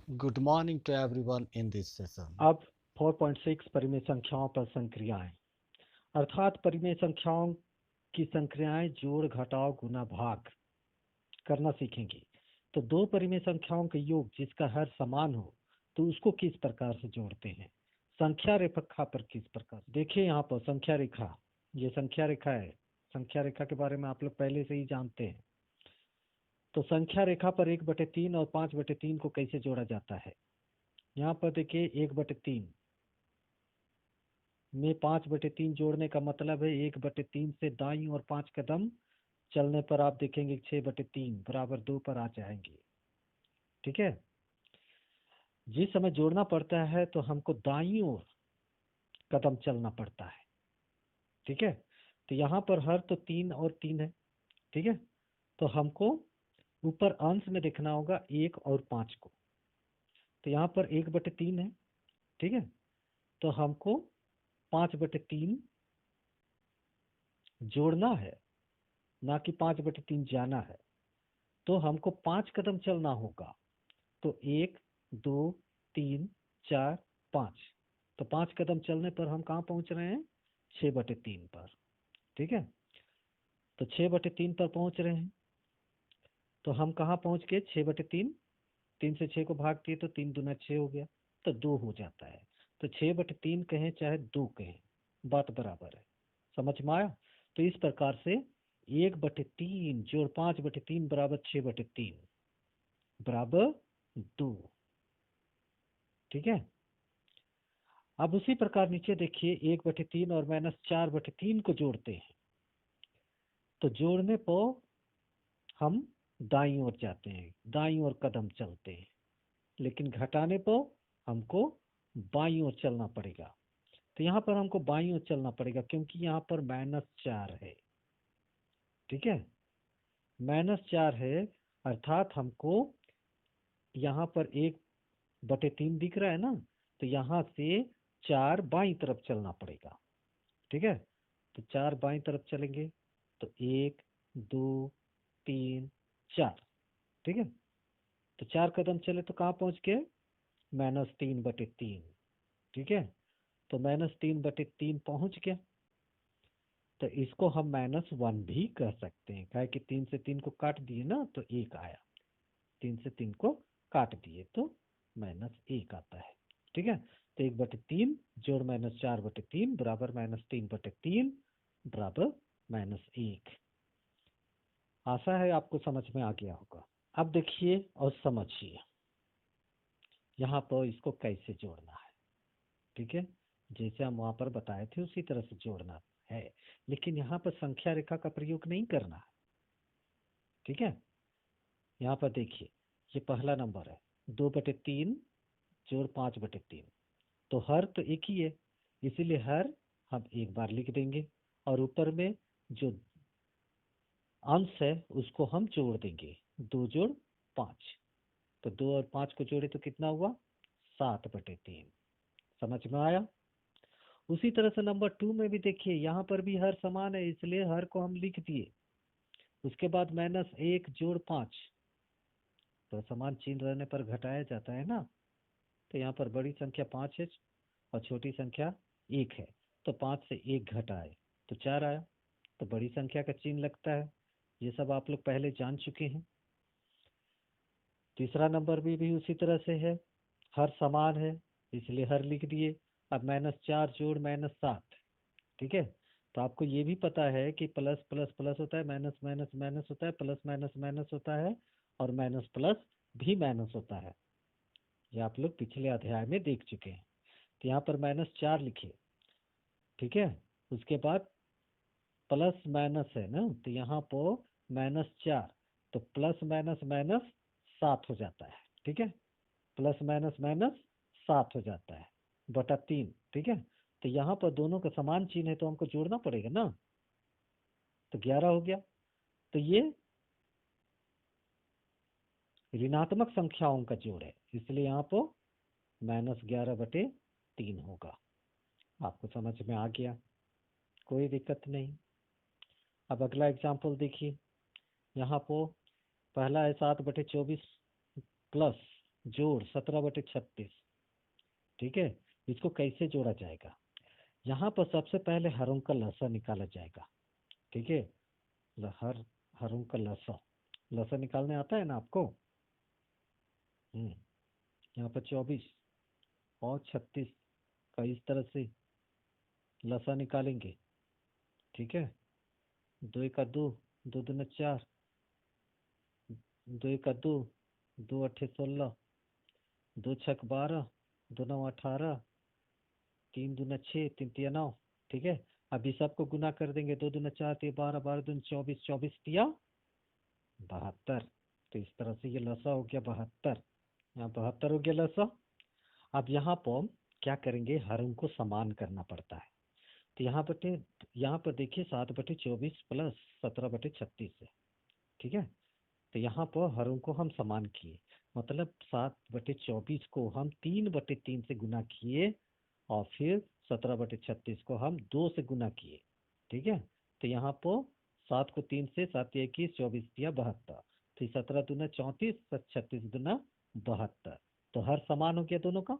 Good morning to everyone in this session. अब 4.6 परिमेय संख्याओं पर संक्रियाएं अर्थात परिमेय संख्याओं की संक्रियाएं जोड़ घटाव गुना भाग करना सीखेंगे। तो दो परिमेय संख्याओं के योग जिसका हर समान हो तो उसको किस प्रकार से जोड़ते हैं। संख्या रेखा पर किस प्रकार, देखिए यहाँ पर संख्या रेखा, ये संख्या रेखा है। संख्या रेखा के बारे में आप लोग पहले से ही जानते हैं। तो संख्या रेखा पर 1/3 और 5/3 को कैसे जोड़ा जाता है। यहाँ पर देखिए 1/3 में 5/3 जोड़ने का मतलब है 1/3 से दाईं और 5 कदम चलने पर आप देखेंगे 6/3 बराबर 2 पर आ जाएंगे। ठीक है, जिस समय जोड़ना पड़ता है तो हमको दाईं ओर कदम चलना पड़ता है। ठीक है, तो यहाँ पर हर तो 3 और 3 है। ठीक है, तो हमको ऊपर अंश में देखना होगा 1 और 5 को। तो यहाँ पर 1/3 है। ठीक है, तो हमको 5/3 जोड़ना है, ना कि 5/3 जाना है। तो हमको 5 कदम चलना होगा। तो 1 2 3 4 5, तो 5 कदम चलने पर हम कहाँ पहुँच रहे हैं, 6/3 पर। ठीक है, तो 6/3 पर पहुँच रहे हैं। तो हम कहाँ पहुँच गए, 6/3। 3 से 6 को भाग दिए तो 3 दूना 6 हो गया, तो 2 हो जाता है। तो 6/3 कहें चाहे 2 कहें, बात बराबर है। समझ में आया। तो इस प्रकार से 1/3 जोड़ 5/3 बराबर 6/3 बराबर 2। ठीक है, अब उसी प्रकार नीचे देखिए 1/3 और -4/3 को जोड़ते हैं। तो जोड़ने पर हम दाईं ओर जाते हैं, दाईं ओर कदम चलते हैं, लेकिन घटाने पर हमको बाईं ओर चलना पड़ेगा। तो यहाँ पर हमको बाईं ओर चलना पड़ेगा क्योंकि यहाँ पर -4 है। ठीक है, -4 है, अर्थात हमको यहाँ पर 1/3 दिख रहा है ना, तो यहाँ से 4 बाईं तरफ चलना पड़ेगा। ठीक है, तो 4 बाईं तरफ चलेंगे तो 1 2 3 4। ठीक है, तो 4 कदम चले तो कहाँ पहुँच गए, -3/3। ठीक है, तो -3/3 पहुँच गया। तो इसको हम -1 भी कह सकते हैं, क्या कि 3 से 3 को काट दिए ना तो 1 आया। 3 से 3 को काट दिए तो -1 आता है। ठीक है, तो 1/3 जोड़ -4/3 बराबर -3/3 बराबर -1। आशा है आपको समझ में आ गया होगा। अब देखिए और समझिए यहाँ पर इसको कैसे जोड़ना है। ठीक है, जैसे हम वहाँ पर बताए थे उसी तरह से जोड़ना है, लेकिन यहाँ पर संख्या रेखा का प्रयोग नहीं करना है। ठीक है, यहाँ पर देखिए ये पहला नंबर है 2/3 जोड़ 5/3। तो हर तो एक ही है, इसीलिए हर हम एक बार लिख देंगे और ऊपर में जो अंश है उसको हम जोड़ देंगे, 2 जोड़ 5। तो 2 और 5 को जोड़े तो कितना हुआ, 7/3। समझ में आया। उसी तरह से नंबर 2 में भी देखिए, यहाँ पर भी हर समान है इसलिए हर को हम लिख दिए। उसके बाद -1 जोड़ 5, तो समान चिन्ह रहने पर घटाया जाता है ना। तो यहाँ पर बड़ी संख्या 5 है और छोटी संख्या 1 है, तो 5 से 1 घटाए तो 4 आया, तो बड़ी संख्या का चिन्ह लगता है। ये सब आप लोग पहले जान चुके हैं। तीसरा नंबर भी उसी तरह से है, हर समान है इसलिए हर लिख दिए। अब -4 जोड़ -7। ठीक है, तो आपको ये भी पता है कि प्लस प्लस प्लस होता है, माइनस माइनस माइनस होता है, प्लस माइनस माइनस होता है, और माइनस प्लस भी माइनस होता है। ये आप लोग पिछले अध्याय में देख चुके हैं। तो यहाँ पर -4 लिखिए। ठीक है, उसके बाद प्लस माइनस है ना, तो यहाँ पर -4, तो प्लस माइनस माइनस 7 हो जाता है। ठीक है, प्लस माइनस माइनस 7 हो जाता है बटा 3। ठीक है, तो यहाँ पर दोनों का समान चिन्ह है तो हमको जोड़ना पड़ेगा ना, तो 11 हो गया। तो ये ऋणात्मक संख्याओं का जोड़ है, इसलिए यहाँ पर -11/3 होगा। आपको समझ में आ गया, कोई दिक्कत नहीं। अब अगला एग्जाम्पल देखिए, यहाँ पर पहला है 7/24 प्लस जोड़ 17/36। ठीक है, इसको कैसे जोड़ा जाएगा? यहाँ पर सबसे पहले हरों का लसा निकाला जाएगा। ठीक है, हरों का लसा निकालने आता है ना आपको? यहाँ पर 24 और 36 का इस तरह से लसा निकालेंगे। ठीक है, 2 का 2, 2 दूना 4, 2 का 2, 2 अट्ठे 16, 2 छक 12, 2 9 18, 3 दूना 6, 3 तिया 9। ठीक है, अभी सबको गुना कर देंगे। 2 दूना 4 तिया 12, 12 दूना 24, 24 तिया 72। तो इस तरह से ये लसा हो गया 72। यहाँ 72 हो गया लसा। अब यहाँ पर हम क्या करेंगे, हरों को समान करना पड़ता है। तो यहाँ पर देखिए 7/24 प्लस 17/36 है। ठीक है, तो यहाँ पर हरों को हम समान किए, मतलब 7/24 को हम 3/3 से गुना किए और फिर 17/36 को हम 2 से गुना किए। ठीक है, तो यहाँ पर 7 को 3 से 7 या 21, 24 दिया 72, फिर 17 दूना 34, 36 दूना 72। तो हर समान हो गया दोनों का।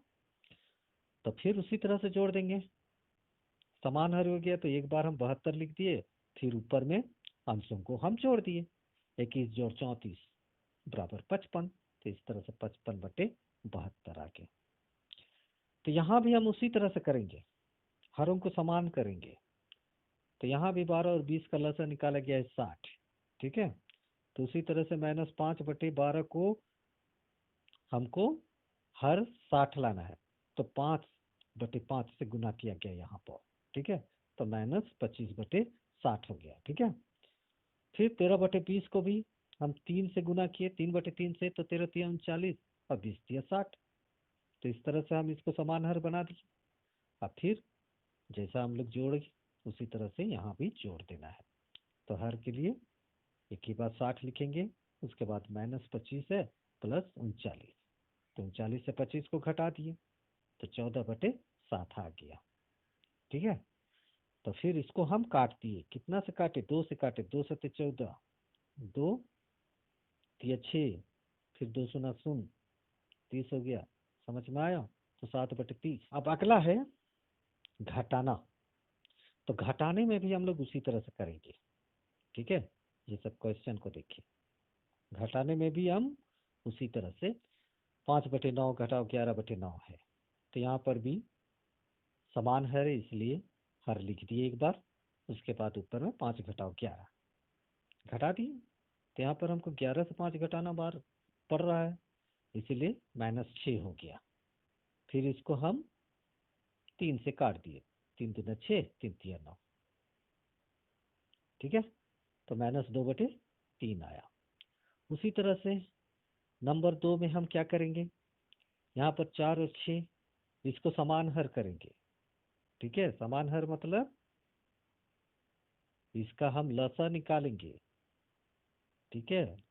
तो फिर उसी तरह से जोड़ देंगे। समान हर हो गया तो एक बार हम 72 लिख दिए, फिर ऊपर में अंशों को हम जोड़ दिए। 21 जोड़ 34 बराबर 55। तो इस तरह से 55/72 आ गया। तो यहाँ भी हम उसी तरह से करेंगे, हरों को समान करेंगे। तो यहाँ भी 12 और 20 का लसा निकाला गया है 60। ठीक है, तो उसी तरह से -5/12 को हमको हर 60 लाना है, तो 5/5 से गुना किया गया यहाँ पर। ठीक है, तो -25/60 हो गया। ठीक है, फिर 13/20 को भी हम 3 से गुना किए, 3/3 से, तो 13 तिया 39 और 20 तिया 60। तो इस तरह से हम इसको समान हर बना दिए। अब फिर जैसा हम लोग जोड़े उसी तरह से यहाँ भी जोड़ देना है। तो हर के लिए एक ही बात 60 लिखेंगे, उसके बाद -25 है प्लस 39। तो 39 से 25 को घटा दिए तो 14/7 आ गया। ठीक है, तो फिर इसको हम काट दिए। कितना से काटे? 2 से काटे। 2 सत्ते 14, 2 तिया 6, फिर 2 शून्य 0, 30 हो गया। समझ में आया? तो 7/30। अब अगला है घटाना। तो घटाने में भी हम लोग उसी तरह से करेंगे। ठीक है, ये सब क्वेश्चन को देखिए। घटाने में भी हम उसी तरह से 5/9 घटाओ 11/9 है। तो यहाँ पर भी समान है, इसलिए हर लिख दिए एक बार, उसके बाद ऊपर में 5 घटाओ 11 घटा दिए। तो यहाँ पर हमको 11 से 5 घटाना बार पड़ रहा है, इसीलिए -6 हो गया। फिर इसको हम 3 से काट दिए। 3 दूना 6, 3 तिया 9। ठीक है, तो -2/3 आया। उसी तरह से नंबर 2 में हम क्या करेंगे, यहाँ पर 4 और 6 इसको समान हर करेंगे। ठीक है, समान हर मतलब इसका हम लसा निकालेंगे। ठीक है,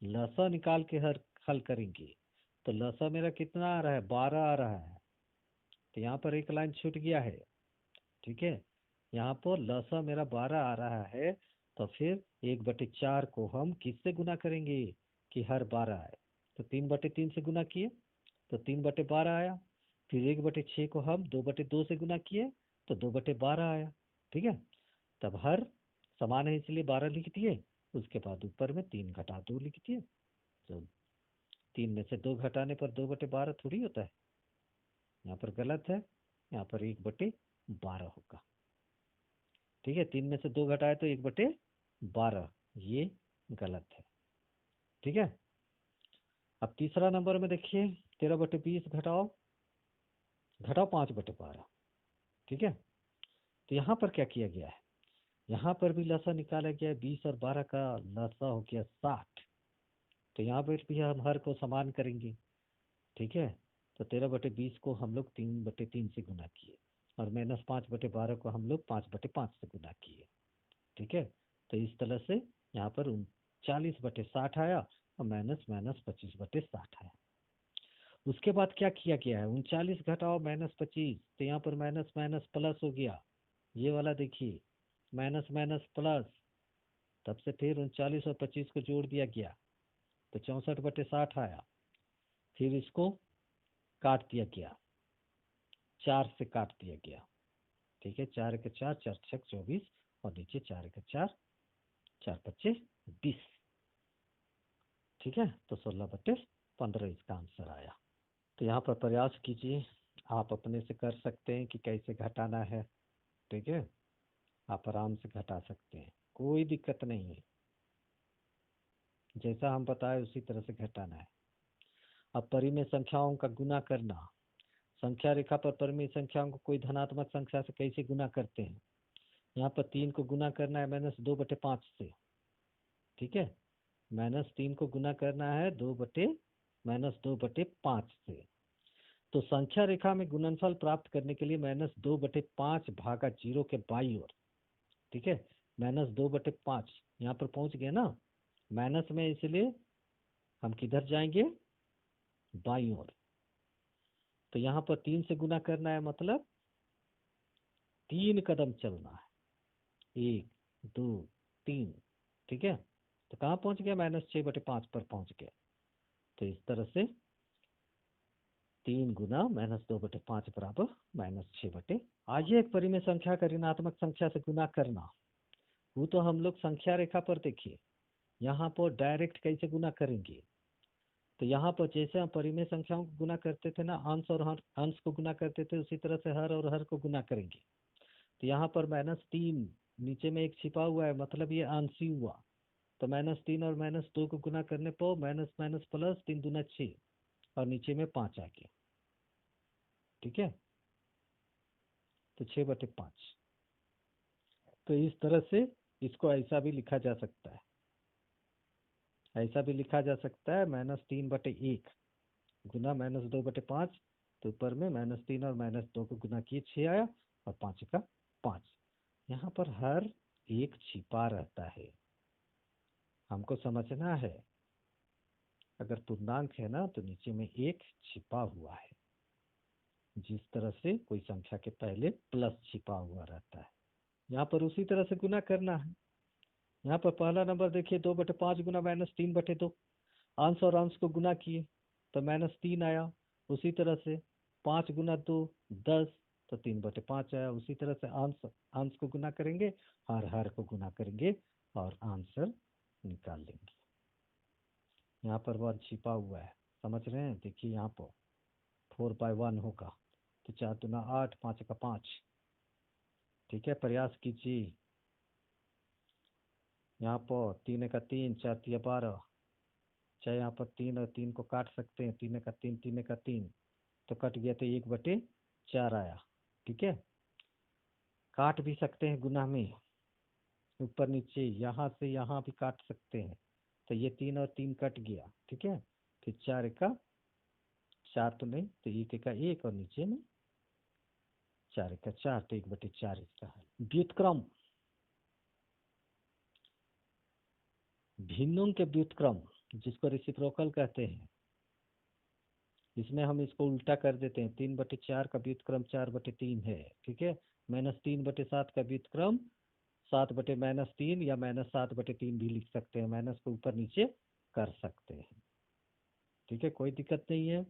लसा निकाल के हल करेंगे। तो लसा मेरा कितना आ रहा है? 12 आ रहा है। तो यहाँ पर एक लाइन छूट गया है। ठीक है, यहाँ पर लसा मेरा 12 आ रहा है, तो फिर 1/4 को हम किससे गुना करेंगे कि हर 12 आए? तो 3/3 से गुना किए तो 3/12 आया। फिर 1/6 को हम 2/2 से गुना किए तो 2/12 आया। ठीक है, तब हर समान है इसलिए 12 लिख दिए, उसके बाद ऊपर में 3 घटा 2 लिख दिए। तो 3 में से 2 घटाने पर 2/12 थोड़ी होता है, यहाँ पर गलत है, यहाँ पर 1/12 होगा। ठीक है, 3 में से 2 घटाए तो 1/12, ये गलत है। ठीक है, अब तीसरा नंबर में देखिए 13/20 घटाओ 5/12। ठीक है, तो यहाँ पर क्या किया गया है? यहाँ पर भी लसा निकाला गया है। 20 और 12 का लसा हो गया 60। तो यहाँ पर भी हम हर को समान करेंगे। ठीक है, तो 13/20 को हम लोग 3/3 से गुना किए और -5/12 को हम लोग 5/5 से गुना किए। ठीक है, तो इस तरह से यहाँ पर 39/60 आया और -25/60 आया। उसके बाद क्या किया गया है? 39 घटाओ -25, तो यहाँ पर माइनस माइनस प्लस हो गया। ये वाला देखिए, माइनस माइनस प्लस, तब से फिर 39 और 25 को जोड़ दिया गया तो 64/60 आया। फिर इसको काट दिया गया, 4 से काट दिया गया। ठीक है, 4 के 4, 4 छक 24 और नीचे 4 के 4, 4 25 20। ठीक है, तो 16/15 इसका आंसर आया। तो यहाँ पर प्रयास कीजिए, आप अपने से कर सकते हैं कि कैसे घटाना है। ठीक है, आप आराम से घटा सकते हैं, कोई दिक्कत नहीं है, जैसा हम बताए उसी तरह से घटाना है। अब परिमेय संख्याओं का गुना करना, संख्या रेखा पर परिमेय संख्याओं को कोई धनात्मक संख्या से कैसे गुना करते हैं। यहाँ पर 3 को गुना करना है -2/5 से। ठीक है, -3 को गुना करना है -2/5 से। तो संख्या रेखा में गुणनफल प्राप्त करने के लिए -2/5 भागा 0 के बाई ओर। ठीक है, -2/5 यहाँ पर पहुंच गए ना, माइनस में, इसलिए हम किधर जाएंगे, बाई ओर। तो यहाँ पर 3 से गुना करना है, मतलब 3 कदम चलना है, 1 2 3। ठीक है, तो कहाँ पहुंच गया, -6/5 पर पहुंच गया। तो इस तरह से 3 गुना -2/5 बराबर -6/। आइए एक परिमेय संख्या का ऋणात्मक संख्या से गुना करना। वो तो हम लोग संख्या रेखा पर देखिए, यहाँ पर डायरेक्ट कैसे गुना करेंगे। तो यहाँ पर जैसे हम परिमेय संख्याओं को गुना करते थे ना, अंश और अंश को गुना करते थे, उसी तरह से हर और हर को गुना करेंगे। तो यहाँ पर -3 नीचे में एक छिपा हुआ है, मतलब ये अंश ही हुआ। तो -3 और -2 को गुना करने पर माइनस माइनस प्लस 3 दूना 6 और नीचे में 5 आ गया। ठीक है, तो 6/5। तो इस तरह से इसको ऐसा भी लिखा जा सकता है, ऐसा भी लिखा जा सकता है, -3/1 गुना -2/5। तो ऊपर में -3 और -2 को गुना किए 6 आया और 5 का 5। यहाँ पर हर एक छिपा रहता है, हमको समझना है। अगर पूर्णांक है ना, तो नीचे में एक छिपा हुआ है, जिस तरह से कोई संख्या के पहले प्लस छिपा हुआ रहता है। यहाँ पर उसी तरह से गुना करना है। यहाँ पर पहला नंबर देखिए, 2/5 गुना -3/2। अंश और अंश को गुना किए तो -3 आया। उसी तरह से 5 गुना 2 10, तो 3/5 आया। उसी तरह से अंश अंश को गुना करेंगे, हर को गुना करेंगे और आंसर निकाल लेंगे। यहाँ पर 1 छिपा हुआ है, समझ रहे हैं। देखिए यहाँ पर 4/1 होगा, तो 4 दूना 8, 5 का 5। ठीक है, प्रयास कीजिए। यहाँ पर 3 का 3, 4 तिया 12। चाहे यहाँ पर 3 और 3 को काट सकते हैं, 3 का 3, 3 का 3, तो कट गया, तो 1/4 आया। ठीक है, काट भी सकते हैं गुना में, ऊपर नीचे, यहाँ से यहाँ भी काट सकते हैं। तो ये 3 और 3 कट गया। ठीक है, फिर 4 का 4 तो नहीं, तो 1 का 1 और नीचे में 4 का 4, तो 1/4 इसका है। व्युत्क्रम, भिन्नों के व्युत्क्रम, जिसको रेसिप्रोकल कहते हैं, इसमें हम इसको उल्टा कर देते हैं। 3/4 का व्युत्क्रम 4/3 है। ठीक है, -3/7 का व्युत्क्रम 7/-3 या -7/3 भी लिख सकते हैं, माइनस को ऊपर नीचे कर सकते हैं। ठीक है, कोई दिक्कत नहीं है।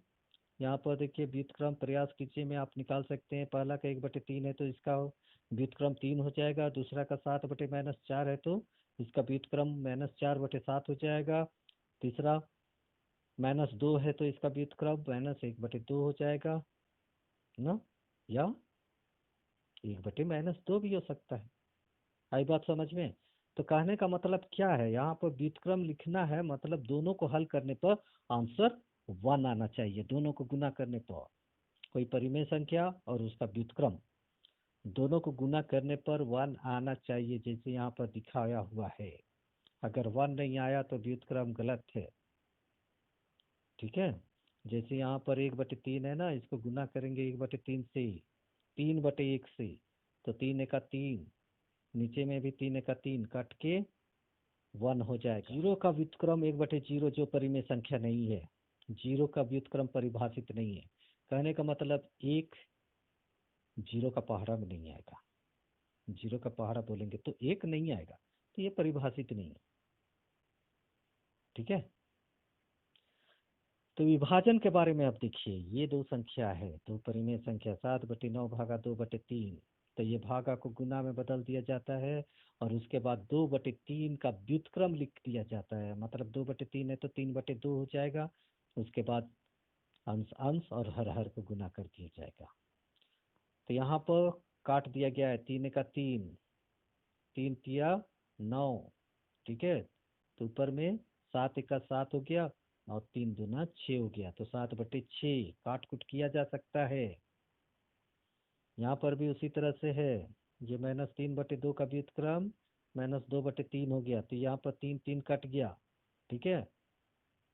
यहाँ पर देखिए व्युत्क्रम, प्रयास कीजिए में आप निकाल सकते हैं। पहला का 1/3 है तो इसका व्युत्क्रम 3 हो जाएगा। दूसरा का 7/-4 है तो इसका व्युत्क्रम -4/7 हो जाएगा। तीसरा -2 है तो इसका व्युत्क्रम -1/2 हो जाएगा ना, या 1/-2 भी हो सकता है। आई बात समझ में। तो कहने का मतलब क्या है, यहाँ पर व्युत्क्रम लिखना है, मतलब दोनों को हल करने पर आंसर 1 आना चाहिए। दोनों को गुना करने पर कोई परिमेय संख्या और उसका व्युत्क्रम, दोनों को गुना करने पर 1 आना चाहिए, जैसे यहाँ पर दिखाया हुआ है। अगर 1 नहीं आया तो व्युत्क्रम गलत है। ठीक है, जैसे यहाँ पर 1/3 है ना, इसको गुना करेंगे 1/3 से, 3/1 से, तो 3 का 3, नीचे में भी 3 का 3 कट के 1 हो जाएगा। 0 का व्युत्क्रम 1/0 जो परिमेय संख्या नहीं है, 0 का व्युत्क्रम परिभाषित नहीं है। कहने का मतलब 1 0 का पहाड़ा में नहीं आएगा। 0 का पहाड़ा बोलेंगे तो 1 नहीं आएगा, तो ये परिभाषित नहीं है। ठीक है, तो विभाजन के बारे में अब देखिए, ये दो संख्या है, दो परिमेय संख्या 7/9 भागा 2/3। तो ये भागा को गुना में बदल दिया जाता है और उसके बाद 2/3 का व्युत्क्रम लिख दिया जाता है। मतलब 2/3 है तो 3/2 हो जाएगा। उसके बाद अंश अंश और हर हर को गुना कर दिया जाएगा। तो यहाँ पर काट दिया गया है, 3 का 3, 3 तिया 9, ठीक है। तो ऊपर में 7 का 7 हो गया और 3 दूना 6 हो गया। तो 7/6 काट कुट किया जा सकता है। यहाँ पर भी उसी तरह से है, ये -3/2 का व्युत्क्रम -2/3 हो गया। तो यहाँ पर 3 3 कट गया, ठीक है,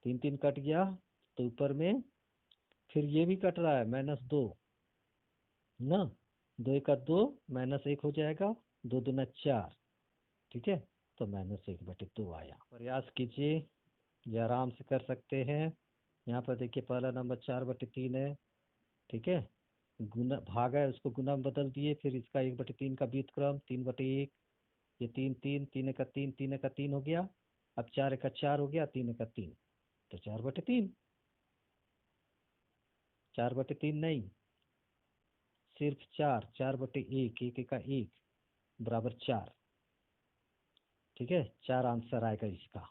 3 3 कट गया। तो ऊपर में फिर ये भी कट रहा है -2 ना, 2 का 2 -1 हो जाएगा, 2 दूना 4, ठीक है। तो -1/2 आया। प्रयास कीजिए, ये आराम से कर सकते हैं। यहाँ पर देखिए पहला नंबर 4/3 है, ठीक है। गुना भागा है, उसको गुना में बदल दिए, फिर इसका 1/3 का व्युत्क्रम 3/1, ये 3 3, 3 का 3, 3 का 3 हो गया। अब 4 का 4 हो गया, 3 का 3, तो 4/3। 4/3 नहीं, सिर्फ 4, 4/1, 1 का 1 बराबर 4, ठीक है। 4 आंसर आएगा इसका।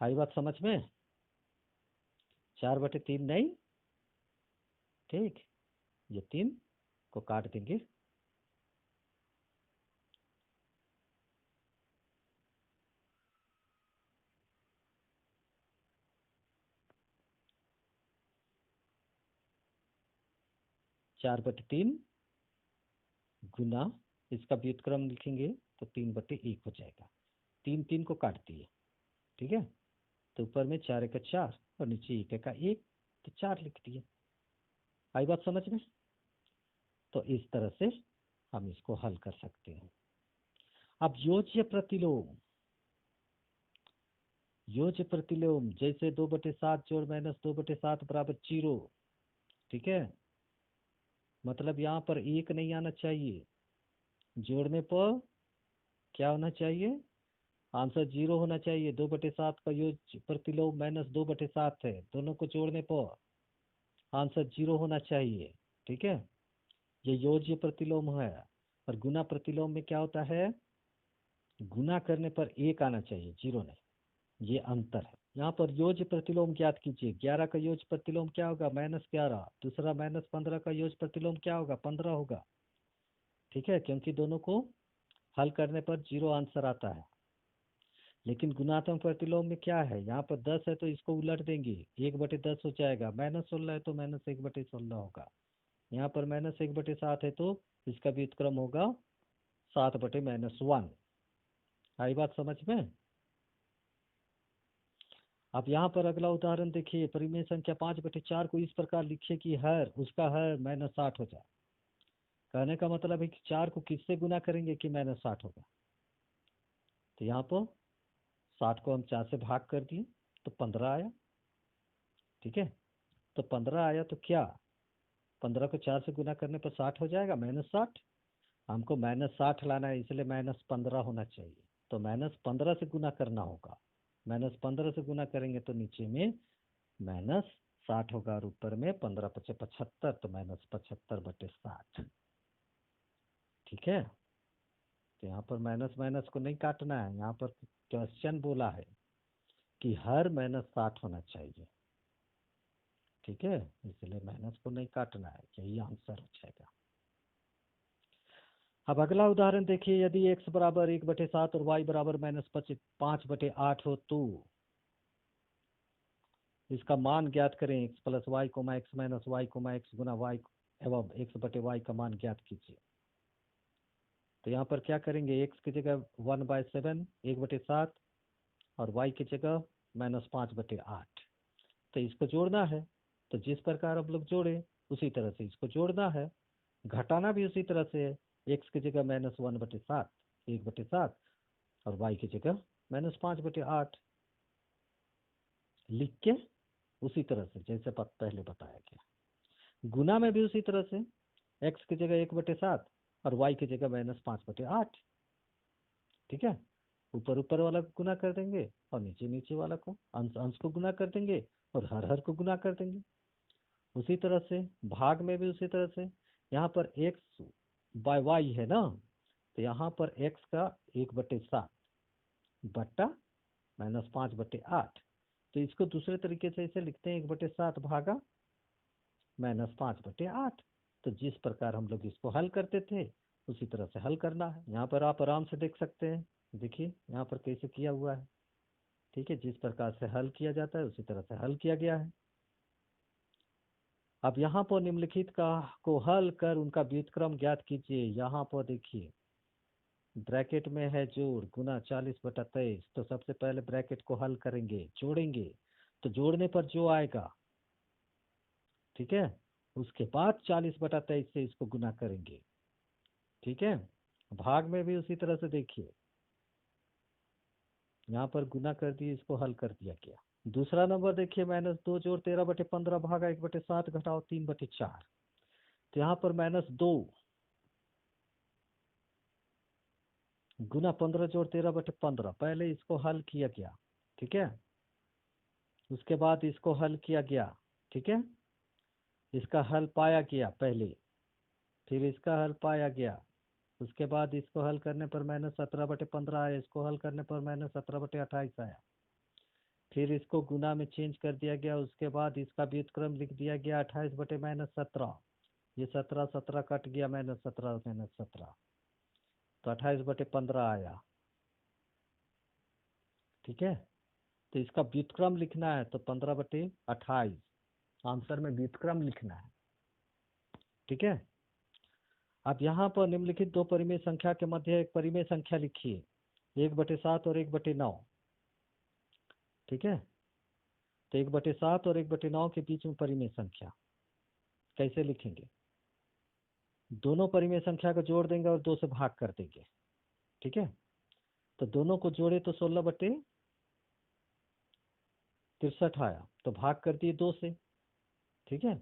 आई बात समझ में? 4/3 नहीं, ठीक। ये 3 को काट देंगे, चार बटे तीन गुना इसका व्युत्क्रम लिखेंगे तो 3/1 हो जाएगा। 3 3 को काट दिए, ठीक है। तो ऊपर में 4 का 4 और नीचे 1 का 1, तो 4 लिख दिए। आई बात समझ में? तो इस तरह से हम इसको हल कर सकते हैं। अब योज्य प्रतिलोम, योज्य प्रतिलोम जैसे 2/7 जोड़ -2/7 बराबर 0, ठीक है। मतलब यहाँ पर 1 नहीं आना चाहिए, जोड़ने पर क्या होना चाहिए, आंसर 0 होना चाहिए। 2/7 का योज्य प्रतिलोम -2/7 है, दोनों को जोड़ने पर आंसर 0 होना चाहिए, ठीक है। ये योज्य प्रतिलोम है। और गुना प्रतिलोम में क्या होता है, गुना करने पर 1 आना चाहिए, 0 नहीं। ये अंतर है। यहाँ पर योज्य प्रतिलोम ज्ञात कीजिए। 11 का योज्य प्रतिलोम क्या होगा, -11। दूसरा -15 का योज्य प्रतिलोम क्या होगा, 15 होगा, ठीक है। क्योंकि दोनों को हल करने पर 0 आंसर आता है। लेकिन गुणात्मक प्रतिलोम में क्या है, यहाँ पर 10 है तो इसको उलट देंगे, 1/10 हो जाएगा। -16 है तो -1/16 होगा। यहाँ पर -1/7 है तो इसका व्युत्क्रम होगा 7/-1। आई बात समझ में? अब यहाँ पर अगला उदाहरण देखिए। परिमेय संख्या 5/4 को इस प्रकार लिखिए कि हर उसका हर -60 हो जाए। कहने का मतलब है कि 4 को किससे गुना करेंगे कि -60 होगा। तो यहाँ पर 60 को हम 4 से भाग कर दिए तो 15 आया, ठीक है। तो 15 आया तो क्या, 15 को 4 से गुना करने पर 60 हो जाएगा, -60। हमको -60 लाना है, इसलिए -15 होना चाहिए। तो -15 से गुना करना होगा। -15 से गुना करेंगे तो नीचे में -60 होगा और ऊपर में 15 × 5 = 75, तो -75/60, ठीक है। तो यहाँ पर माइनस माइनस को नहीं काटना है, यहाँ पर क्वेश्चन बोला है कि हर -60 होना चाहिए, ठीक है। इसलिए माइनस को नहीं काटना है, यही आंसर हो जाएगा। अब अगला उदाहरण देखिए। यदि x बराबर 1/7 और y बराबर -5/8 हो तो इसका मान ज्ञात करें। x + y, x - y, x गुना y एवं x/y का मान ज्ञात कीजिए। तो यहाँ पर क्या करेंगे, x की जगह 1/7, 1/7 और y की जगह -5/8। तो इसको जोड़ना है, तो जिस प्रकार हम लोग जोड़े उसी तरह से इसको जोड़ना है। घटाना भी उसी तरह से है, x की जगह -1/7, 1/7 और y की जगह -5/8 लिख के उसी तरह से जैसे पहले बताया गया। गुना में भी उसी तरह से x की जगह 1/7 और y की जगह -5/8, ठीक है। ऊपर ऊपर वाला को गुना कर देंगे और नीचे नीचे वाला को, अंश अंश को गुना कर देंगे और हर को गुना कर देंगे। उसी तरह से भाग में भी उसी तरह से, यहाँ पर x बाय वाई है ना, तो यहाँ पर x का 1/7 बट्टा -5/8। तो इसको दूसरे तरीके से इसे लिखते हैं 1/7 भागा -5/8। तो जिस प्रकार हम लोग इसको हल करते थे उसी तरह से हल करना है। यहाँ पर आप आराम से देख सकते हैं, देखिए यहाँ पर कैसे किया हुआ है। ठीक है, जिस प्रकार से हल किया जाता है उसी तरह से हल किया गया है। अब यहाँ पर निम्नलिखित का को हल कर उनका व्युत्क्रम ज्ञात कीजिए। यहाँ पर देखिए ब्रैकेट में है जोड़ गुना 40/23। तो सबसे पहले ब्रैकेट को हल करेंगे, जोड़ेंगे, तो जोड़ने पर जो आएगा, ठीक है, उसके बाद 40/23 से इसको गुना करेंगे। ठीक है, भाग में भी उसी तरह से देखिए, यहाँ पर गुना कर दिए, इसको हल कर दिया गया। दूसरा नंबर देखिए, -2 जोड़ 13/15 भागा 1/7 घटाओ 3/4। तो यहाँ पर -2 गुना 15 जोड़ 13/15, पहले इसको हल किया गया। ठीक है, उसके बाद इसको हल किया गया। ठीक है, इसका हल पाया गया पहले, फिर इसका हल पाया गया, उसके बाद इसको हल करने पर -17/15 आया, इसको हल करने पर -17/28 आया, फिर इसको गुना में चेंज कर दिया गया, उसके बाद इसका व्युत्क्रम लिख दिया गया 28/-17। ये 17 कट गया, -17 तो 28/15 आया। ठीक है, तो इसका व्युत्क्रम लिखना है तो 15/28 आंसर में व्युत्क्रम लिखना है। ठीक है, अब यहाँ पर निम्नलिखित दो परिमेय संख्या के मध्य एक परिमेय संख्या लिखिए, 1/7 और 1/9। ठीक है, तो 1/7 और 1/9 के बीच में परिमेय संख्या कैसे लिखेंगे? दोनों परिमेय संख्या को जोड़ देंगे और 2 से भाग कर देंगे। ठीक है, तो दोनों को जोड़े तो 16/63 आया, तो भाग कर दिए 2 से। ठीक है,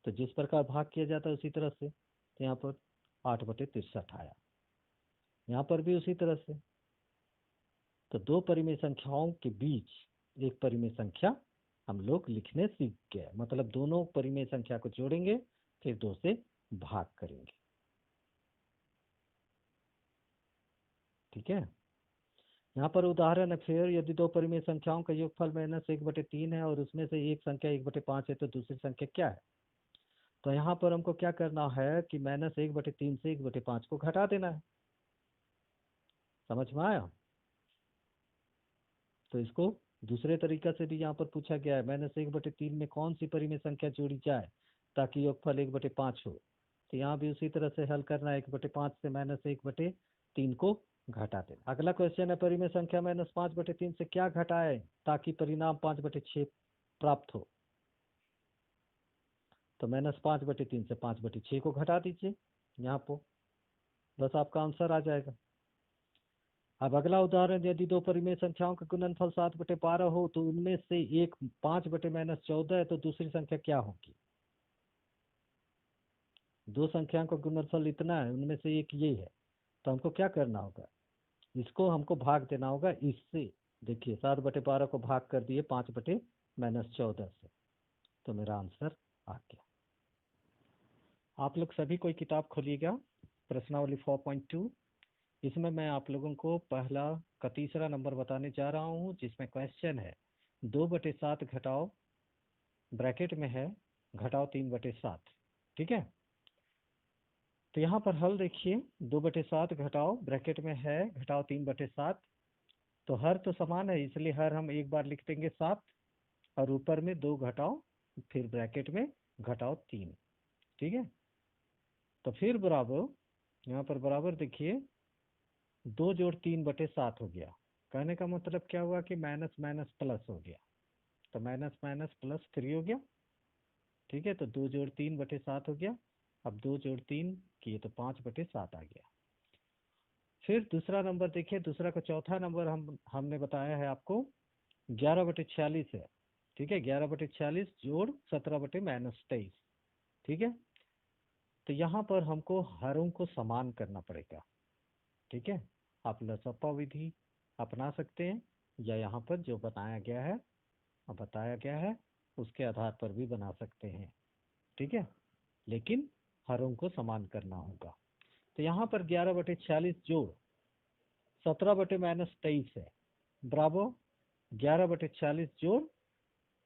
तो जिस प्रकार भाग किया जाता है उसी तरह से, तो यहाँ पर 8/63 आया, यहाँ पर भी उसी तरह से। तो दो परिमेय संख्याओं के बीच एक परिमेय संख्या हम लोग लिखने सीख गए, मतलब दोनों परिमेय संख्या को जोड़ेंगे फिर 2 से भाग करेंगे। ठीक है, यहाँ पर उदाहरण है, फिर यदि दो परिमेय संख्याओं का योगफल -1/3 है और उसमें से एक संख्या 1/5 है तो दूसरी संख्या क्या है? तो यहाँ पर हमको क्या करना है कि -1/3 से 1/5 को घटा देना है। समझ में आया? तो इसको दूसरे तरीका से भी यहाँ पर पूछा गया है, -1/3 में कौन सी परिमेय संख्या जोड़ी जाए ताकि योगफल 1/5 हो। तो यहाँ भी उसी तरह से हल करना है, 1/5 से -1/3 को घटा देना। अगला क्वेश्चन है, परिमेय संख्या -5/3 से क्या घटाए ताकि परिणाम 5/6 प्राप्त हो। तो -5/3 से 5/6 को घटा दीजिए, यहाँ पर बस आपका आंसर आ जाएगा। अब अगला उदाहरण, यदि दो परिमेय संख्याओं का गुणनफल 7/12 हो तो उनमें से एक 5/-14 है तो दूसरी संख्या क्या होगी? दो संख्याओं का गुणनफल इतना है, उनमें से एक ये है, तो हमको क्या करना होगा? इसको हमको भाग देना होगा इससे। देखिए 7/12 को भाग कर दिए 5/-14 से, तो मेरा आंसर आ गया। आप लोग सभी कोई किताब खोलिएगा, प्रश्नावली 4.2। इसमें मैं आप लोगों को पहला का तीसरा नंबर बताने जा रहा हूँ, जिसमें क्वेश्चन है 2/7 घटाओ, ब्रैकेट में है घटाओ 3/7। ठीक है, तो यहाँ पर हल देखिए, 2/7 घटाओ, ब्रैकेट में है घटाओ 3/7। तो हर तो समान है इसलिए हर हम एक बार लिख देंगे 7 और ऊपर में 2 घटाओ, फिर ब्रैकेट में घटाओ 3। ठीक है, तो फिर बराबर, यहाँ पर बराबर देखिए 2 जोड़ 3/7 हो गया। कहने का मतलब क्या हुआ कि माइनस माइनस प्लस हो गया, तो माइनस माइनस प्लस 3 हो गया। ठीक है, तो 2 जोड़ 3/7 हो गया। अब 2 जोड़ 3 किए तो 5/7 आ गया। फिर दूसरा नंबर देखिए, दूसरा का चौथा नंबर हमने बताया है आपको 11/46 है। ठीक है, 11/46 जोड़ 17/-23। ठीक है, तो यहाँ पर हमको हरों को समान करना पड़ेगा। ठीक है, आप लसप्पा विधि अपना सकते हैं, या यहाँ पर जो बताया गया है उसके आधार पर भी बना सकते हैं। ठीक है, लेकिन हरों को समान करना होगा। तो यहाँ पर 11/46 जोड़ 17/-23 है, बराबर 11/46 जोड़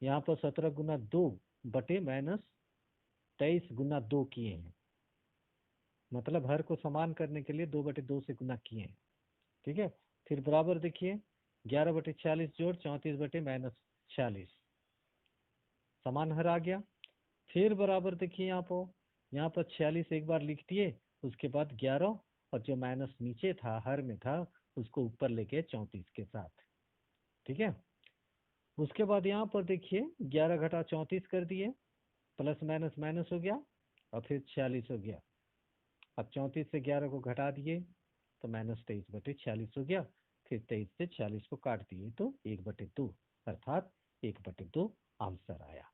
यहाँ पर 17 गुना 2/-23 गुना 2 किए हैं, मतलब हर को समान करने के लिए 2/2 से गुना किए हैं। ठीक है, फिर बराबर देखिए 11/46 जोड़ 34/-46, समान हर आ गया। फिर बराबर देखिए यहाँ पर 46 एक बार लिख दिए, उसके बाद 11 और जो माइनस नीचे था हर में था उसको ऊपर लेके 34 के साथ। ठीक है, उसके बाद यहाँ पर देखिए 11 घटा 34 कर दिए, प्लस माइनस माइनस हो गया और फिर 46 हो गया। अब 34 से 11 को घटा दिए तो -23/46 हो गया, फिर 23 से 46 को काट दिए तो 1/2, अर्थात 1/2 आंसर आया।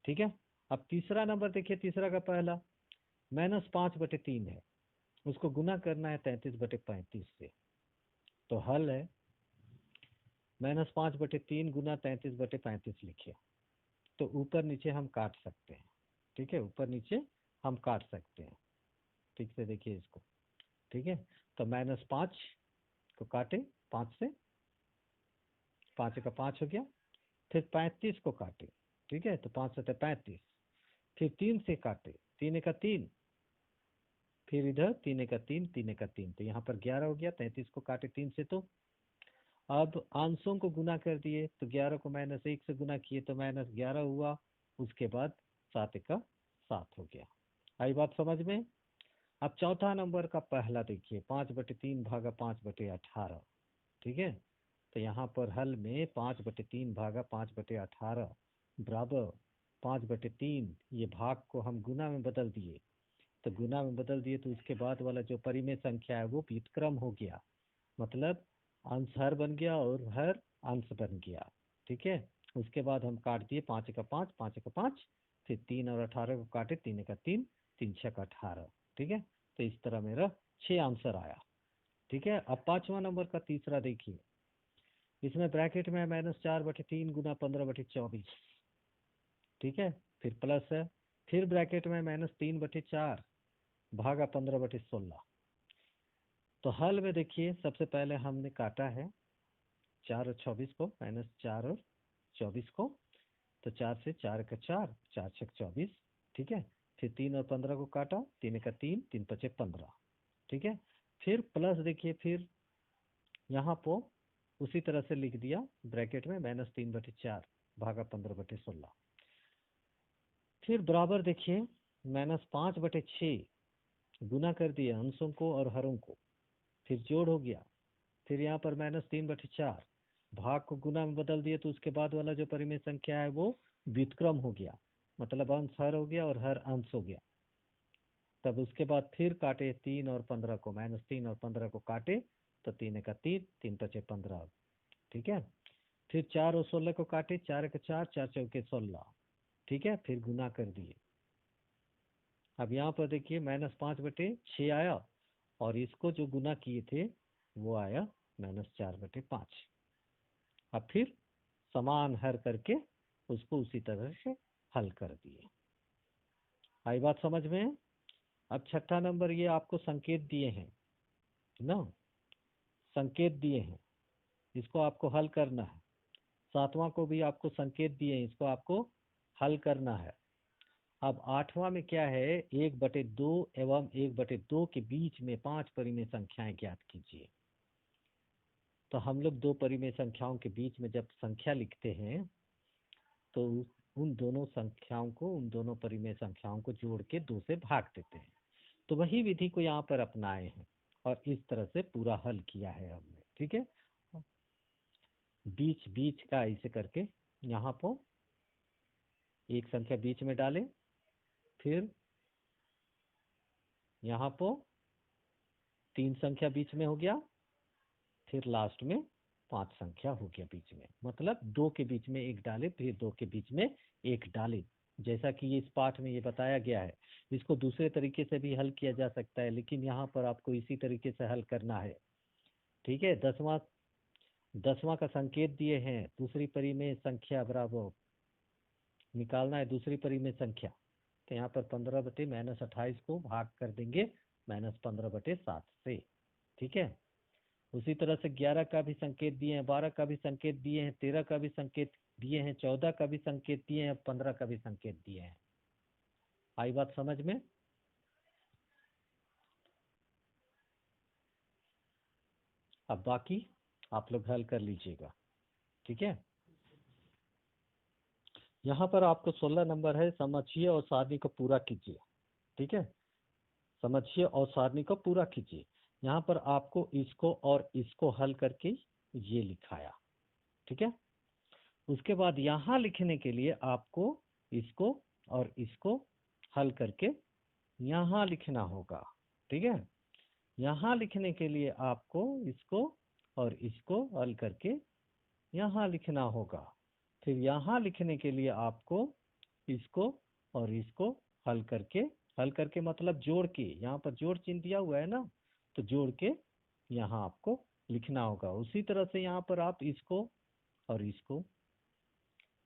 ठीक है, अब तीसरा नंबर देखिए, तीसरा का पहला -5/3 है, उसको गुना करना है 33/35 से। तो हल है -5/3 गुना 33/35 लिखिए, तो ऊपर नीचे हम काट सकते हैं। ठीक है, ऊपर नीचे हम काट सकते हैं, ठीक से देखिए इसको। ठीक है, तो -5 को काटे 5 से, 5 का 5 हो गया, फिर 35 को काटे। ठीक है, तो 5 से 35, फिर 3 से काटे, 3 का 3, फिर इधर 3 का 3, 3 का 3, तो यहाँ पर 11 हो गया। 33 को काटे 3 से, तो अब अंशों को गुना कर दिए, तो 11 को -1 से गुना किए तो -11 हुआ, उसके बाद 7 का 7 हो गया। आई बात समझ में? अब चौथा नंबर का पहला देखिए, 5/3 भागा 5/18। ठीक है, तो यहाँ पर हल में 5/3 भागा 5/18 बराबर 5/3, ये भाग को हम गुना में बदल दिए, तो गुना में बदल दिए तो उसके बाद वाला जो परिमेय संख्या है वो व्युत्क्रम हो गया, मतलब अंश हर बन गया और हर अंश बन गया। ठीक है, उसके बाद हम काट दिए 5 का 5, 5 का 5, फिर 3 और 18 को काटे, 3 का 3, 3 6 18। ठीक है, तो इस तरह मेरा 6 आंसर आया। ठीक है, अब पांचवा नंबर का तीसरा देखिए, इसमें ब्रैकेट में -4/3 गुना 15/24। ठीक है, फिर प्लस है, फिर ब्रैकेट में -3/4 भागा 15/16। तो हल में देखिए सबसे पहले हमने काटा है 4 और 24 को, -4 और 24 को, तो 4 से 4 का 4, 4 6 24। ठीक है, फिर 3 और 15 को काटा, 3 का 3, 3 5 15। ठीक है, फिर प्लस देखिए, फिर यहाँ पर उसी तरह से लिख दिया ब्रैकेट में -3/4 भागा 15/16। फिर बराबर देखिए -5/6 गुना कर दिए अंशों को और हरों को, फिर जोड़ हो गया, फिर यहाँ पर -3/4 भाग को गुना में बदल दिए तो उसके बाद वाला जो परिमेय संख्या है वो व्युत्क्रम हो गया, मतलब अंश हर हो गया और हर अंश हो गया। तब उसके बाद फिर काटे 3 और 15 को, -3 और 15 को काटे तो 3 का 3, 3 5 15। ठीक है, फिर 4 और 16 को काटे, 4 का 4, 4 चौके 16। ठीक है, फिर गुना कर दिए। अब यहाँ पर देखिए -5/6 आया और इसको जो गुना किए थे वो आया -4/5। अब फिर समान हर करके उसको उसी तरह से हल कर दिए। आई बात समझ में? अब छठा नंबर, ये आपको संकेत दिए हैं ना, संकेत दिए हैं, इसको आपको हल करना है। सातवां को भी आपको संकेत दिए हैं, इसको आपको हल करना है। अब आठवां में क्या है, 1/2 एवं 1/2 के बीच में 5 परिमेय संख्याएं ज्ञात कीजिए। तो हम लोग दो परिमेय संख्याओं के बीच में जब संख्या लिखते हैं तो उन दोनों परिमेय संख्याओं को जोड़ के 2 से भाग देते हैं। तो वही विधि को यहाँ पर अपनाए हैं और इस तरह से पूरा हल किया है हमने। ठीक है, बीच बीच का ऐसे करके यहाँ पर एक संख्या बीच में डालें, फिर यहाँ पर 3 संख्या बीच में हो गया, फिर लास्ट में 5 संख्या हो गया बीच में, मतलब 2 के बीच में 1 डाले, फिर 2 के बीच में 1 डाले, जैसा कि इस पाठ में ये बताया गया है। इसको दूसरे तरीके से भी हल किया जा सकता है, लेकिन यहाँ पर आपको इसी तरीके से हल करना है। ठीक है, 10वां 10वां का संकेत दिए हैं, दूसरी परी में संख्या बराबर निकालना है, दूसरी परी में संख्या। तो यहाँ पर 15/-28 को भाग कर देंगे -15/7 से। ठीक है। उसी तरह से 11 का भी संकेत दिए हैं, 12 का भी संकेत दिए हैं, 13 का भी संकेत दिए हैं, 14 का भी संकेत दिए हैं, 15 का भी संकेत दिए हैं। आई बात समझ में? अब बाकी आप लोग हल कर लीजिएगा। ठीक है। यहाँ पर आपको 16 नंबर है, समझिए और सारणी को पूरा कीजिए। ठीक है। समझिए और सारणी को पूरा कीजिए। यहाँ पर आपको इसको और इसको हल करके ये लिखाया। ठीक है। उसके बाद यहाँ लिखने के लिए आपको इसको और इसको हल करके यहाँ लिखना होगा। ठीक है। यहाँ लिखने के लिए आपको इसको और इसको हल करके यहाँ लिखना होगा। फिर यहाँ लिखने के लिए आपको इसको और इसको हल करके मतलब जोड़ के, यहाँ पर जोड़ चिन्ह दिया हुआ है ना, तो जोड़ के यहाँ आपको लिखना होगा। उसी तरह से यहाँ पर आप इसको और इसको,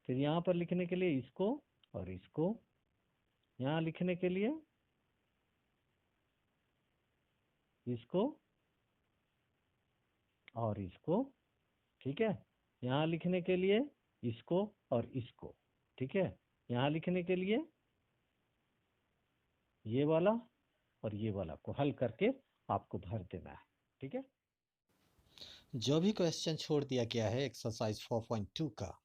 फिर यहाँ पर लिखने के लिए इसको और इसको, यहाँ लिखने के लिए इसको और इसको। ठीक है। यहाँ लिखने के लिए इसको और इसको। ठीक है। यहाँ लिखने के लिए ये वाला और ये वाला को हल करके आपको भर देना है। ठीक है। जो भी क्वेश्चन छोड़ दिया गया है एक्सरसाइज 4.2 का,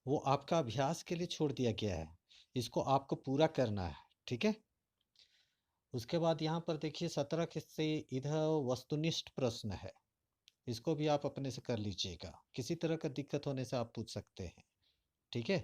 वो आपका अभ्यास के लिए छोड़ दिया गया है, इसको आपको पूरा करना है। ठीक है। उसके बाद यहाँ पर देखिए 17 से इधर वस्तुनिष्ठ प्रश्न है, इसको भी आप अपने से कर लीजिएगा। किसी तरह का दिक्कत होने से आप पूछ सकते हैं। ठीक है।